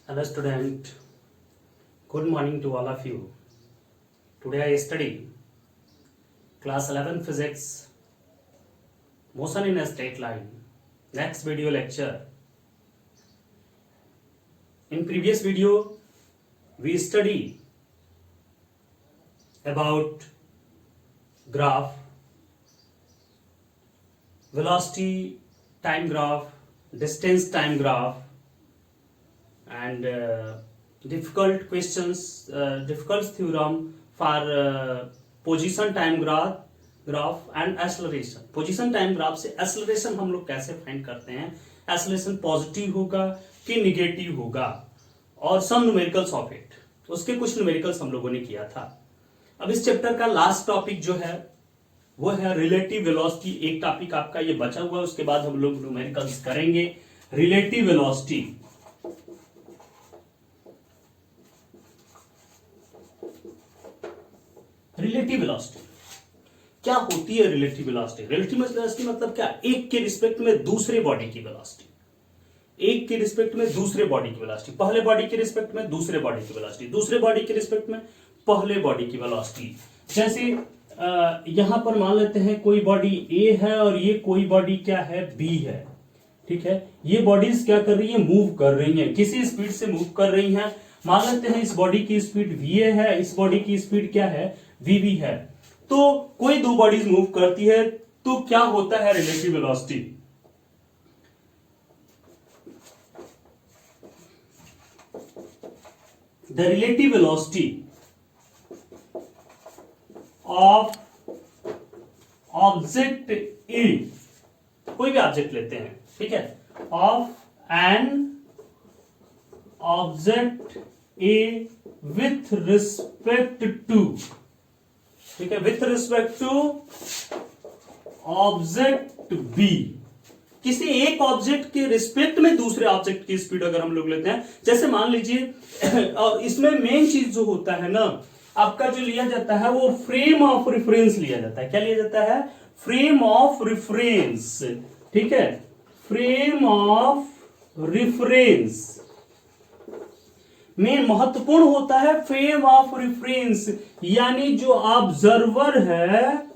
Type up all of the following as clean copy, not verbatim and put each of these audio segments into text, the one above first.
Hello student, good morning to all of you. Today I study class 11 physics, motion in a straight line. Next video lecture. In previous video we study about graph, velocity time graph, distance time graph, and difficult questions, difficult theorem for position time graph and acceleration. Position time graph से acceleration हम लोग कैसे find करते हैं, acceleration positive होगा कि negative होगा, और सम न्यूमेरिकल्स ऑफ इट, उसके कुछ न्यूमेरिकल्स हम लोगों ने किया था. अब इस चैप्टर का लास्ट टॉपिक जो है वो है रिलेटिव वेलोसिटी. एक टॉपिक आपका ये बचा हुआ है, उसके बाद हम लोग न्यूमेरिकल्स करेंगे. रिलेटिव वेलोसिटी, रिलेटिव वेलोसिटी क्या होती है? रिलेटिव वेलोसिटी, रिलेटिव वेलोसिटी मतलब क्या? एक के रिस्पेक्ट में दूसरे बॉडी की वेलोसिटी, एक के रिस्पेक्ट में दूसरे बॉडी की वेलोसिटी, पहले बॉडी के रिस्पेक्ट में दूसरे बॉडी की वेलोसिटी, दूसरे बॉडी के रिस्पेक्ट में पहले बॉडी की वेलोसिटी. जैसे यहां पर मान लेते हैं कोई बॉडी ए है और ये कोई बॉडी क्या है, बी है. ठीक है, ये बॉडीज क्या कर रही है, मूव कर रही है, किसी स्पीड से मूव कर रही है. मान लेते हैं इस बॉडी की स्पीड va है, इस बॉडी की स्पीड क्या है, vb है. तो कोई दो बॉडीज मूव करती है तो क्या होता है, relative velocity. The relative velocity of object A, कोई भी ऑब्जेक्ट लेते हैं, ठीक है, of an object A with respect to, ठीक है, with respect to object B. किसी एक ऑब्जेक्ट के रिस्पेक्ट में दूसरे ऑब्जेक्ट की स्पीड अगर हम लोग लेते हैं, जैसे मान लीजिए, और इसमें मेन चीज जो होता है ना, आपका जो लिया जाता है वो फ्रेम ऑफ रेफरेंस लिया जाता है. क्या लिया जाता है? Frame of reference. ठीक है, फ्रेम ऑफ रेफरेंस में महत्वपूर्ण होता है फ्रेम ऑफ रेफरेंस, यानी जो ऑब्जर्वर है,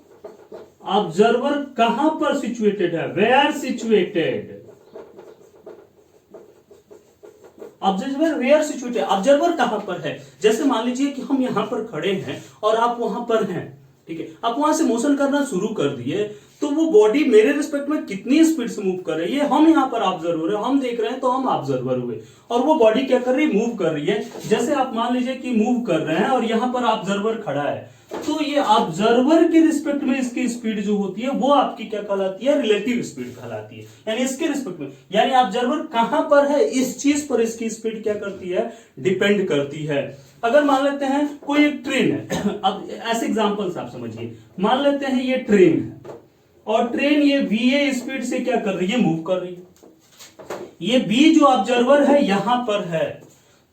ऑब्जर्वर कहां पर सिचुएटेड है, where situated, observer where situated, observer कहां पर है. जैसे मान लीजिए कि हम यहां पर खड़े हैं और आप वहां पर हैं, ठीक है, आप वहां से मोशन करना शुरू कर दिए, तो वो बॉडी मेरे रिस्पेक्ट में कितनी स्पीड से मूव कर रही है, हम यहां पर ऑब्जर्वर है, हम देख रहे हैं तो हम ऑब्जर्वर हुए, और वो बॉडी क्या कर रही है, मूव कर रही है. जैसे आप मान लीजिए कि मूव कर रहे हैं और यहां पर ऑब्जर्वर खड़ा है, तो ये ऑब्जर्वर के रिस्पेक्ट में इसकी स्पीड जो होती है वो आपकी क्या कहलाती है, रिलेटिव स्पीड कहलाती है. यानी इसके रिस्पेक्ट में, यानी ऑब्जर्वर कहां पर है, इस चीज पर इसकी स्पीड क्या करती है, डिपेंड करती है. अगर मान लेते हैं कोई एक ट्रेन है, अब ऐसे एग्जांपल्स आप समझिए, मान लेते हैं ये ट्रेन है और ट्रेन ये va स्पीड से क्या कर रही है, मूव कर रही है. ये b जो ऑब्जर्वर है यहां पर है,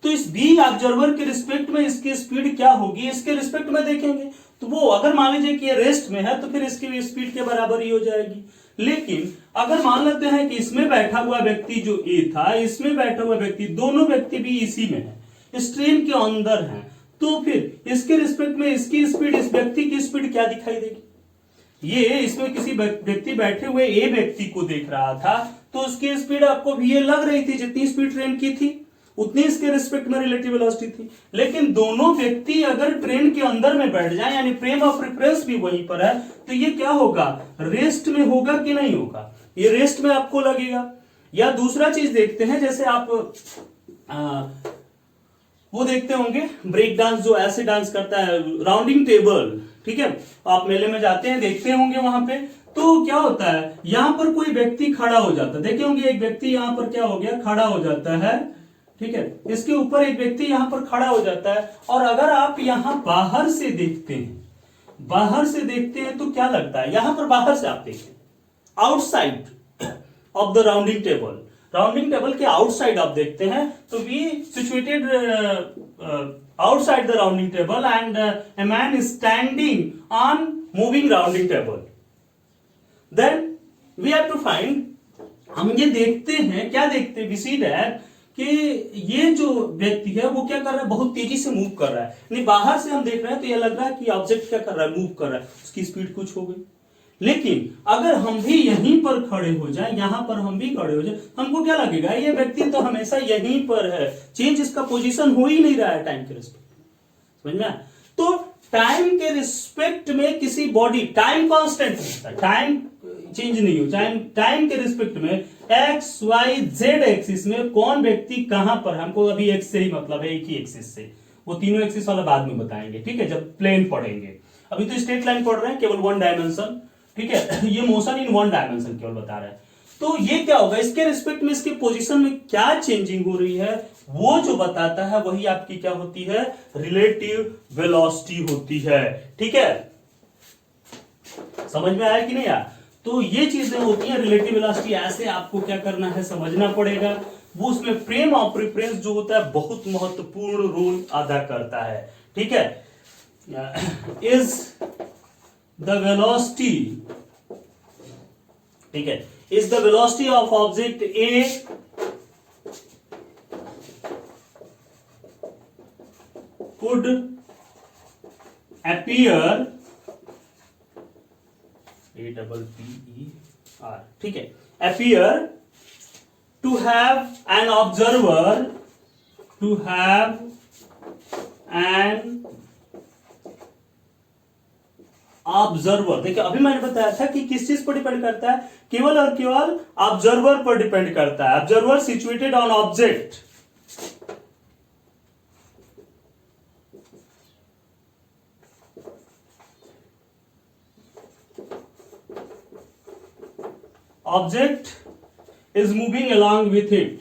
तो इस b ऑब्जर्वर के रिस्पेक्ट में इसकी स्पीड क्या होगी, इसके रिस्पेक्ट में देखेंगे तो वो अगर मान लीजिए कि ये रेस्ट में है तो फिर इसकी स्पीड के बराबर ही हो जाएगी. लेकिन अगर मान लेते हैं कि इसमें बैठा हुआ व्यक्ति जो ए था, इसमें बैठा हुआ व्यक्ति, दोनों व्यक्ति भी इसी में है, इस ट्रेन के अंदर है, तो फिर इसके रिस्पेक्ट में इसकी स्पीड, इस व्यक्ति की स्पीड क्या दिखाई देगी. ये इसमें किसी व्यक्ति बैठे हुए ए व्यक्ति को देख रहा था, तो उसकी स्पीड आपको va लग रही थी, जितनी स्पीड ट्रेन की थी उतनी इसके रिस्पेक्ट में रिलेटिव वेलोसिटी थी. लेकिन दोनों व्यक्ति अगर ट्रेन के अंदर में बैठ जाए, यानी फ्रेम ऑफ रेफरेंस भी वहीं पर है, तो ये क्या होगा, रेस्ट में होगा कि नहीं होगा, ये रेस्ट में आपको लगेगा. या दूसरा चीज देखते हैं, जैसे आप वो देखते होंगे ब्रेक डांस, जो ऐसे डांस करता है, राउंडिंग टेबल, ठीक है, आप मेले में जाते हैं, देखते होंगे वहां पे, तो क्या होता है, यहां पर कोई व्यक्ति खड़ा हो जाता है, देखे होंगे एक व्यक्ति यहां पर क्या हो गया, खड़ा हो जाता है, ठीक है, इसके ऊपर एक व्यक्ति यहां पर खड़ा हो जाता है. और अगर आप यहां बाहर से देखते हैं, बाहर से देखते हैं तो क्या लगता है, यहां पर बाहर से आप देखें, outside of the rounding table, rounding table के आउटसाइड आप देखते हैं तो we situated outside the rounding table and a man is standing on moving rounding table. Then we have to find, हम ये देखते हैं, क्या देखते हैं, we see that कि ये जो व्यक्ति है वो क्या कर रहा है, बहुत तेजी से मूव कर रहा है, नहीं बाहर से हम देख रहे हैं तो ये लग रहा है कि ऑब्जेक्ट क्या कर रहा है, मूव कर रहा है, उसकी स्पीड कुछ हो गई। लेकिन अगर हम भी यहीं पर खड़े हो जाए, यहां पर हम भी खड़े हो जाए, हमको क्या लगेगा, ये व्यक्ति तो हमेशा यहीं पर है, चेंज इसका पोजीशन हो ही नहीं रहा है टाइम के रिस्पेक्ट। समझ में आया? तो टाइम के रिस्पेक्ट में किसी बॉडी, टाइम कांस्टेंट होता है, टाइम चेंज नहीं हो, टाइम के रिस्पेक्ट में एक्स वाई जेड एक्सिस में कौन व्यक्ति कहां पर है, हमको अभी एक्स से ही मतलब है, एक ही एक्सिस से, वो तीनों एक्सिस वाला बाद में बताएंगे, ठीक है, जब प्लेन पढ़ेंगे। अभी तो स्ट्रेट लाइन पढ़ रहे हैं, केवल वन डायमेंशन, ठीक है, ये मोशन इन वन डायमेंशन केवल बता रहा है। तो ये क्या होगा, इसके रिस्पेक्ट में इसके पोजीशन में क्या चेंजिंग हो रही है, वो जो बताता है वही आपकी क्या होती है, रिलेटिव वेलोसिटी होती है। ठीक है, समझ में आया कि नहीं यार? तो ये चीजें होती हैं रिलेटिव वेलोसिटी, ऐसे आपको क्या करना है, समझना पड़ेगा। वो उसमें फ्रेम ऑफ रेफरेंस जो होता है बहुत महत्वपूर्ण रोल अदा करता है। ठीक है, इज द वेलोसिटी, ठीक है, is the velocity of object A could appear, A-P-P-E-R, ठीक है, appear to have an observer, to have an observer. देखिए अभी मैंने बताया था कि किस चीज पर डिपेंड करता है, केवल और केवल ऑब्जर्वर पर डिपेंड करता है। Observer situated on object, object is moving along with it।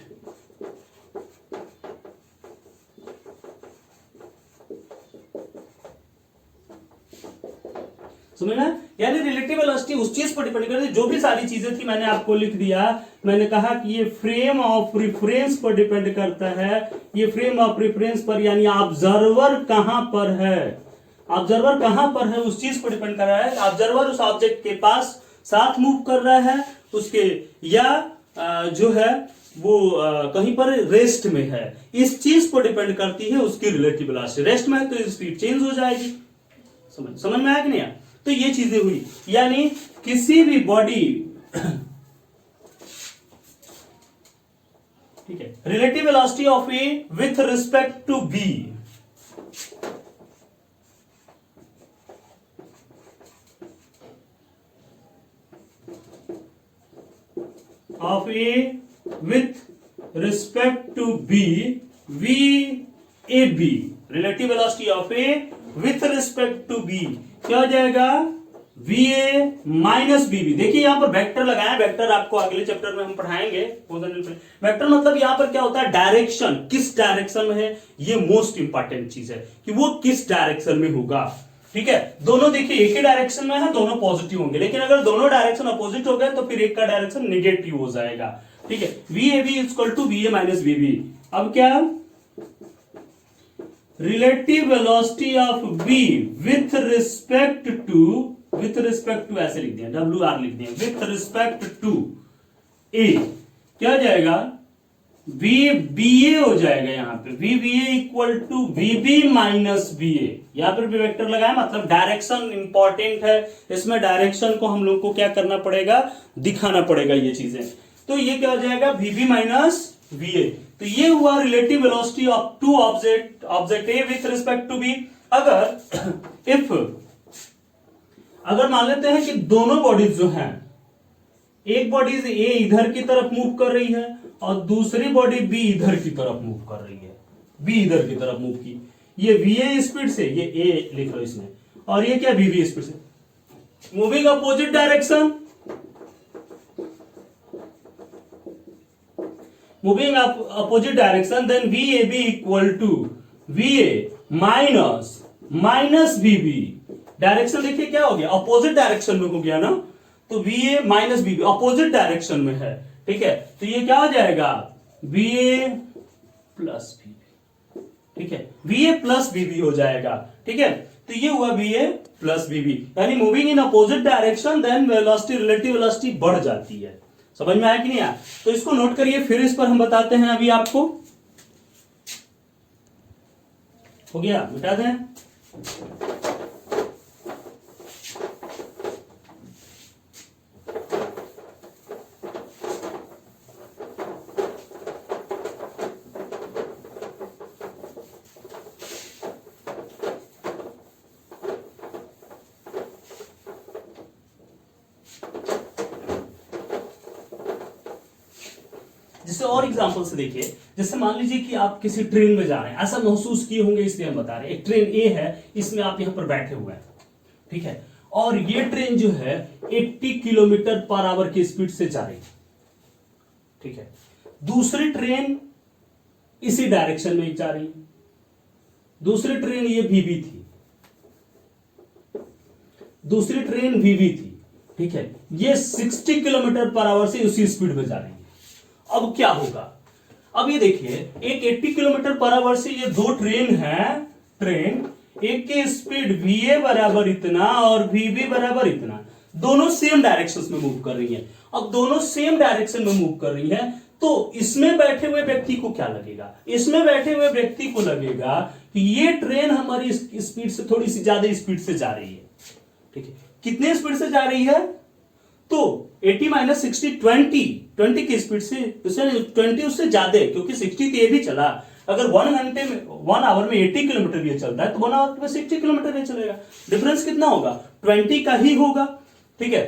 समझना? यानी रिलेटिव वेलोसिटी उस चीज पर डिपेंड करती है, जो भी सारी चीजें थी मैंने आपको लिख दिया। मैंने कहा कि ये फ्रेम ऑफ रेफरेंस पर डिपेंड करता है, ये फ्रेम ऑफ रेफरेंस पर, यानी ऑब्जर्वर कहां पर है, ऑब्जर्वर कहां पर है उस चीज पर डिपेंड कर रहा है। ऑब्जर्वर उस ऑब्जेक्ट के पास साथ मूव कर रहा है उसके, या जो है वो कहीं पर रेस्ट में है, इस चीज पर डिपेंड करती है उसकी रिलेटिव वेलोसिटी। रेस्ट में है तो स्पीड चेंज हो जाएगी। समझ में आया कि नहीं आया? तो ये चीजें हुई, यानी किसी भी बॉडी, ठीक है, relative velocity of A with respect to B, of A with respect to B, VAB, relative velocity of A with respect to B क्या हो जाएगा, VA माइनस BB। देखिए यहां पर वेक्टर लगाया, वेक्टर आपको अगले चैप्टर में हम पढ़ाएंगे। वेक्टर मतलब यहां पर क्या होता है, डायरेक्शन, किस डायरेक्शन में है, ये मोस्ट इंपॉर्टेंट चीज है कि वो किस डायरेक्शन में होगा। ठीक है, दोनों देखिए एक ही डायरेक्शन में है, दोनों पॉजिटिव होंगे, लेकिन अगर दोनों डायरेक्शन अपोजिट हो गए तो फिर एक का डायरेक्शन नेगेटिव हो जाएगा। ठीक है, VAB equal to VA minus BB। अब क्या, relative velocity of B with respect to ऐसे लिख दिया, WR लिख दिया, विथ रिस्पेक्ट टू A क्या हो जाएगा, VBA हो जाएगा। यहां पे VBA equal to VB minus BA, यहां पर भी वेक्टर लगाया, मतलब डायरेक्शन इंपॉर्टेंट है, इसमें डायरेक्शन को हम लोग को क्या करना पड़ेगा, दिखाना पड़ेगा ये चीजें। तो ये क्या हो जाएगा, VB माइनस VA। तो ये हुआ relative velocity of two object A with respect to B। अगर मान लेते हैं कि दोनों बॉडीज जो हैं, एक बॉडी A इधर की तरफ मूव कर रही है और दूसरी बॉडी B इधर की तरफ मूव कर रही है, B इधर की तरफ मूव की, ये VA स्पीड से, ये A लिख लो इसमें, और ये क्या BB स्पीड से, moving opposite direction, moving opposite direction, then VAB equal to VA minus BB। Direction देखिए क्या हो गया, अपोजिट डायरेक्शन में हो गया ना, तो VA minus BB opposite direction में है। ठीक है, तो ये क्या हो जाएगा, VA प्लस BB। ठीक है, VA प्लस BB हो जाएगा। ठीक है, तो ये हुआ VA प्लस BB, यानी moving in opposite direction, then velocity, relative velocity बढ़ जाती है। समझ में आया कि नहीं आया? तो इसको नोट करिए, फिर इस पर हम बताते हैं अभी आपको। हो गया, मिटा दें। जैसे और एग्जांपल से देखिए, जैसे मान लीजिए कि आप किसी ट्रेन में जा रहे हैं, ऐसा महसूस किए होंगे इसलिए हम बता रहे हैं। एक ट्रेन ए है, इसमें आप यहां पर बैठे हुए हैं, ठीक है, और ये ट्रेन जो है 80 किलोमीटर पर आवर की स्पीड से जा रही है, ठीक है। दूसरी ट्रेन इसी डायरेक्शन में जा रही है, दूसरी ट्रेन ये वीबी थी, दूसरी ट्रेन वीबी थी, ठीक है, ये 60 किलोमीटर पर आवर से उसी स्पीड में जा रही है। अब क्या होगा, अब ये देखिए, एक 80 किलोमीटर पर आवर से ये दो ट्रेन है, ट्रेन एक की स्पीड वीए बराबर इतना और वीबी बराबर इतना, दोनों सेम डायरेक्शंस में मूव कर रही हैं। अब दोनों सेम डायरेक्शन में मूव कर रही हैं, तो इसमें बैठे हुए व्यक्ति को क्या लगेगा, इसमें बैठे हुए व्यक्ति को लगेगा कि ये ट्रेन हमारी स्पीड से थोड़ी सी ज्यादा स्पीड से जा रही है, ठीक है। कितने स्पीड से जा रही है, तो 80 माइनस 60 20 की स्पीड से, 20 उससे ज्यादा, क्योंकि 60 ये भी चला। अगर 1 घंटे में 1 आवर में 80 किलोमीटर ये चलता है, तो 1 आवर में 60 किलोमीटर ये चलेगा। डिफरेंस कितना होगा, 20 का ही होगा, ठीक है।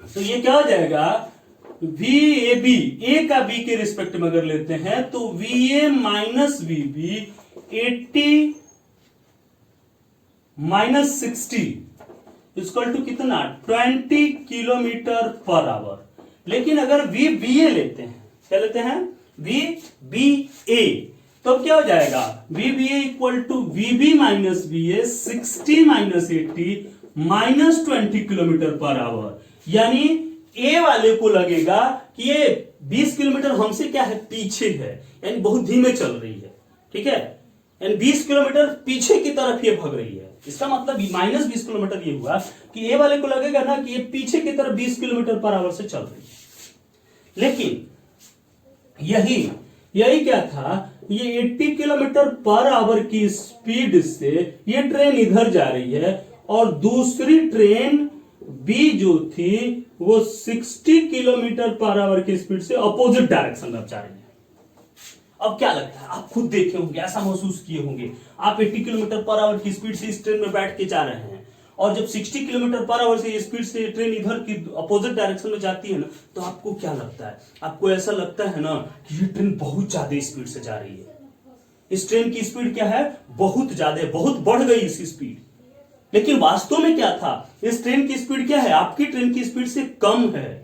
तो ये क्या हो जाएगा, वी ए बी, ए का बी के रिस्पेक्ट में अगर लेते हैं तो V A minus V B 80 minus 60 equal to कितना, 20 किलोमीटर पर आवर। लेकिन अगर वी बी ए लेते हैं, क्या लेते हैं, वी बी ए, तो क्या हो जाएगा, V B A equal to V B minus B A 60 minus 80 minus 20 kilometre per hour. यानी ए वाले को लगेगा कि ये 20 किलोमीटर हमसे क्या है, पीछे है, यानी बहुत धीमे चल रही है, ठीक है, यानी 20 किलोमीटर पीछे की तरफ ये भाग रही है। इसका मतलब माइनस 20 किलोमीटर ये हुआ कि ए वाले को लगेगा ना कि ये पीछे की तरफ 20 किलोमीटर पर आवर से चल रही है। लेकिन यही क्या था, ये 80 किलोमीटर पर आवर की स्पीड से ये ट्रेन इधर जा रही है और दूसरी ट्रेन बी जो थी वो 60 किलोमीटर पर आवर की स्पीड से अपोजिट डायरेक्शन में जा रही है। अब क्या लगता है, आप खुद देखे होंगे, ऐसा महसूस किए होंगे, आप 80 किलोमीटर पर आवर की स्पीड से इस ट्रेन में बैठ के जा रहे हैं और जब 60 किलोमीटर पर आवर से स्पीड से ट्रेन इधर की अपोजिट डायरेक्शन में जाती है ना, तो आपको क्या लगता है, आपको ऐसा लगता है ना कि ये ट्रेन बहुत ज्यादा स्पीड से जा रही है। इस ट्रेन की स्पीड क्या है, बहुत ज्यादा, बहुत बढ़ गई इसकी स्पीड। लेकिन वास्तव में क्या था, इस ट्रेन की स्पीड क्या है, आपकी ट्रेन की स्पीड से कम है,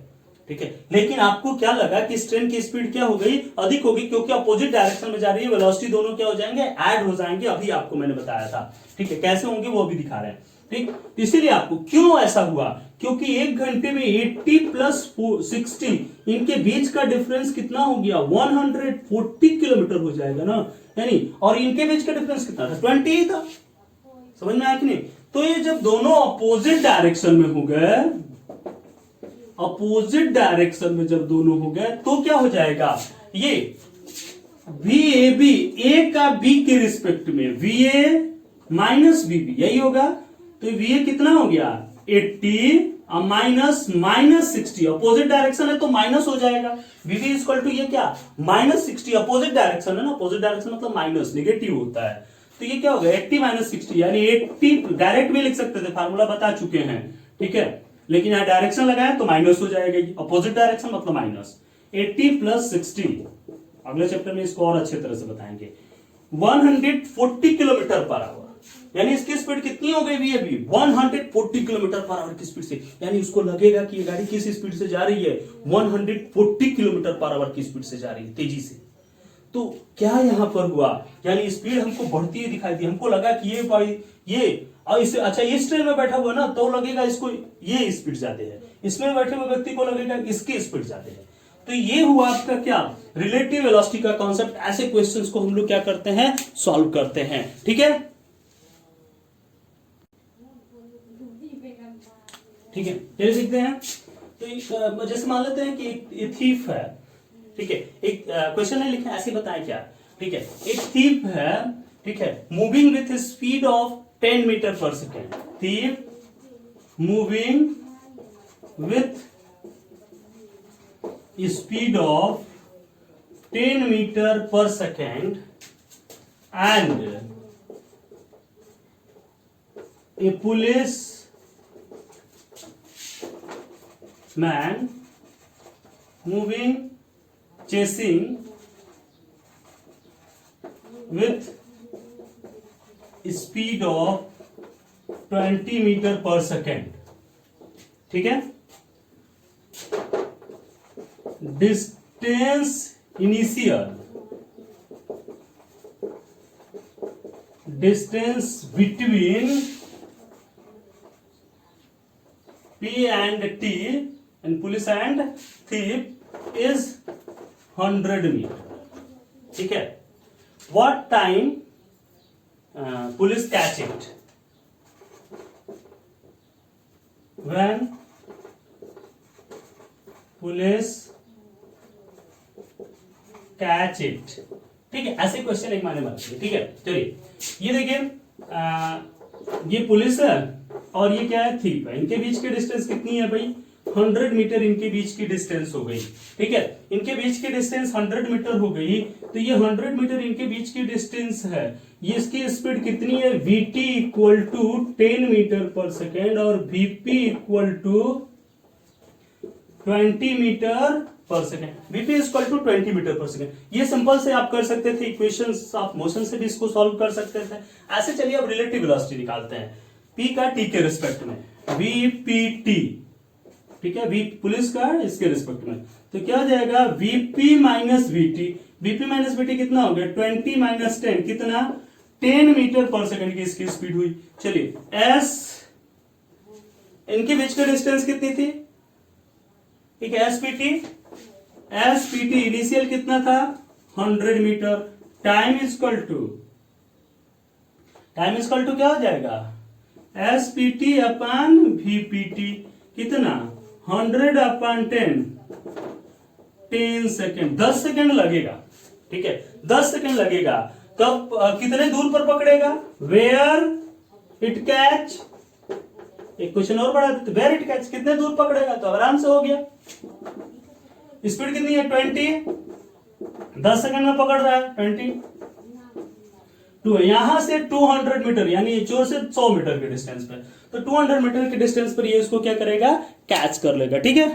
ठीक है। लेकिन आपको क्या लगा कि इस ट्रेन की स्पीड क्या हो गई, अधिक होगी, क्योंकि अपोजिट डायरेक्शन में जा रही है, वेलोसिटी दोनों क्या हो जाएंगे, ऐड हो जाएंगे। अभी आपको मैंने बताया था, ठीक है, कैसे होंगे वो अभी दिखा रहे हैं, ठीक। इसीलिए आपको क्यों ऐसा हुआ, क्योंकि 1 घंटे में 80 प्लस 60 इनके बीच का डिफरेंस कितना हो गया, 140 किलोमीटर हो जाएगा ना, यानी, और इनके बीच का डिफरेंस कितना था, 20 ही था। समझ में आया कि नहीं। तो ये जब दोनों अपोजिट डायरेक्शन में हो गए, अपोजिट डायरेक्शन में जब दोनों हो गए, तो क्या हो जाएगा, ये वी ए बी, ए का बी के रिस्पेक्ट में V A minus V B, यही होगा। तो वी ए कितना हो गया, 80 माइनस माइनस 60, अपोजिट डायरेक्शन है तो माइनस हो जाएगा। वी बी इक्वल टू ये क्या, माइनस 60, अपोजिट डायरेक्शन है ना, अपोजिट डायरेक्शन मतलब माइनस, नेगेटिव होता है। तो ये क्या होगा, 80 माइनस 60, यानी 80 डायरेक्ट भी लिख सकते थे, फार्मूला बता चुके हैं, ठीक है। लेकिन यहां डायरेक्शन लगाए तो माइनस हो जाएगा, अपोजिट डायरेक्शन मतलब माइनस। 80 प्लस 60, अगले चैप्टर में इसको और अच्छे तरह से बताएंगे। 140 किलोमीटर पर आवर, यानी इसकी स्पीड कितनी हो गई, भी 140 किलोमीटर पर आवर की स्पीड से, यानी उसको लगेगा कि ये गाड़ी किस स्पीड से जा रही है, 140 किलोमीटर पर आवर की स्पीड से जा रही है, तेजी से। तो क्या यहां पर हुआ, यानी स्पीड हमको बढ़ती हुई दिखाई दी, हमको लगा कि ये और इसे, अच्छा इस ट्रेन में बैठा हुआ ना, तो लगेगा इसको ये स्पीड ज्यादा है, इसमें बैठे हुए व्यक्ति को लगेगा इसकी स्पीड ज्यादा है। तो ये हुआ आपका क्या, रिलेटिव वेलोसिटी का कॉन्सेप्ट। ऐसे क्वेश्चंस को हम लोग क्या करते हैं, सॉल्व करते हैं, ठीक है, ठीक है। ये देखते हैं, तो जैसे मान लेते हैं कि एक थीफ है, ठीक है, एक क्वेश्चन है लिखा, ऐसे बताएं क्या, ठीक है, एक थीफ है, ठीक है, moving with speed of 10 metre per second, thief moving with speed of 10 metre per second and a police man moving chasing with speed of 20 metre per second, ठीक है। Distance initial, distance between P and T and police and thief is 100 meter, ठीक है। What time police catch it? When police catch it, ठीक है। ऐसे question एक माने बनते हैं, ठीक है। चलिए ये देखिए, ये पुलिस है और ये क्या है, थीप है। इनके बीच की डिस्टेंस कितनी है भाई, 100 मीटर इनके बीच की डिस्टेंस हो गई, ठीक है। इनके बीच की डिस्टेंस 100 मीटर हो गई, तो ये 100 मीटर इनके बीच की डिस्टेंस है। ये इसकी स्पीड कितनी है, vt equal to 10 metre per second और vp equal to 20 metre per second, vp equal to 20 metre per second. ये सिंपल से आप कर सकते थे, इक्वेशंस ऑफ मोशन से भी इसको सॉल्व कर सकते थे। ऐसे चलिए अब रिलेटिव वेलोसिटी निकालते हैं, p का t के रिस्पेक्ट में, vpt, ठीक है, v पुलिस का इसके रिस्पेक्ट में, तो क्या हो जाएगा, vp minus vt, vp minus vt कितना हो गया, 20 माइनस 10 कितना, 10 मीटर पर सेकेंड की इसकी स्पीड हुई। चलिए s, इनके बीच का डिस्टेंस कितनी थी, ठीक है, एसपीटी इनिशियल कितना था, 100 मीटर, टाइम इक्वल टू क्या हो जाएगा, एसपीटी अपन वीपीटी कितना, 100 अपन 10 सेकेंड, 10 सेकेंड लगेगा, ठीक है, 10 सेकेंड लगेगा। कब, कितने दूर पर पकड़ेगा, वेयर इट कैच, एक क्वेश्चन और बढ़ा देते, वेयर इट कैच, कितने दूर पकड़ेगा, तो आराम से हो गया। स्पीड कितनी है, 20, 10 सेकंड में पकड़ रहा है, 22 है। यहां से 200 मीटर यानी चोर से 100 मीटर के डिस्टेंस पे, तो 200 मीटर के डिस्टेंस पर ये इसको क्या करेगा, कैच कर लेगा, ठीक है।